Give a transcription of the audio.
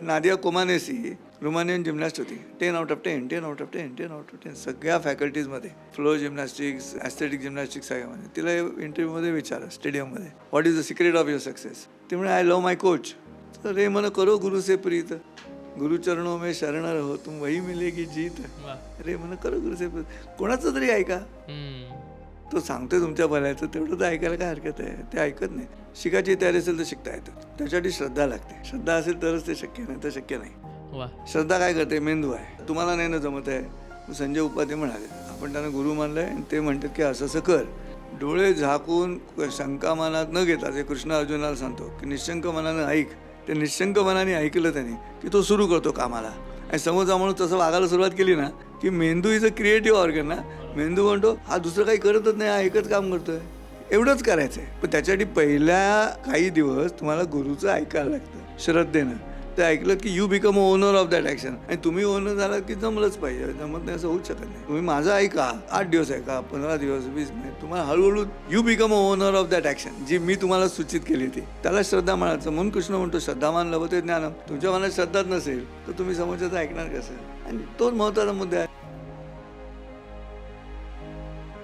Nadia कोमानेसी Romanian gymnast होती. 10 out of 10, 10 out of 10, 10 out of 10 सगळ्या फॅकल्टीजमध्ये, फ्लोर जिमनॅस्टिक्स, ॲस्थेटिक जिमनॅस्टिक्स सगळ्यामध्ये. तिला इंटरव्ह्यूमध्ये विचारलं स्टेडियममध्ये, what is the secret of your success. ती म्हणे आय लव्ह माय कोच. तर रे मन करो गुरु से प्रीत, गुरु चरणों में शरण रहो तुम वही मिलेगी जीत. रे मन करो गुरु से प्रीत. कोणाचं तरी ऐका, तो सांगतोय तुमच्या भल्याचं, तेवढं तर ऐकायला काय हरकत आहे. ते ऐकत नाही. शिकायची तयारी असेल तर शिकता येतं. त्याच्यासाठी श्रद्धा लागते. श्रद्धा असेल तरच ते शक्य, नाही तर शक्य नाही. श्रद्धा काय करते, मेंदू आहे. तुम्हाला नाही ना जमत आहे. संजय उपाध्ये म्हणाले, आपण त्यांना गुरु मानलंय आणि ते म्हणतात की असं असं कर. डोळे झाकून शंका मनात न घेता, ते कृष्ण अर्जुनाला सांगतो की निशंक मनानं ऐक. ते निशंक मनाने ऐकलं त्याने की तो सुरू करतो कामाला. आणि समोरचा माणूस तसं वागायला सुरुवात केली ना की मेंदू इज अ क्रिएटिव्ह ऑर्गन ना. मेंदू म्हणतो हा दुसरं काही करतच नाही, हा एकच काम करतोय. एवढंच करायचं आहे. पण त्याच्यासाठी पहिल्या काही दिवस तुम्हाला गुरुचं ऐकायला लागतं श्रद्धेनं. ते ऐकलं की you become owner of that action. आणि तुम्ही ओनर झाला की जमलंच पाहिजे. जमत नाही असं होऊच शकत नाही. तुम्ही माझं ऐका, 8 दिवस ऐका, 15 दिवस, 20 मिनिट, तुम्हाला हळूहळू you become owner of that action, जी मी तुम्हाला सूचित केली होती. त्याला श्रद्धा म्हणायचं. म्हणून कृष्ण म्हणतो श्रद्धावान लभते ज्ञानम. तुमच्या मनात श्रद्धाच नसेल तर तुम्ही समोरच्याचं ऐकणार कसं. आणि तोच महत्त्वाचा मुद्दा आहे.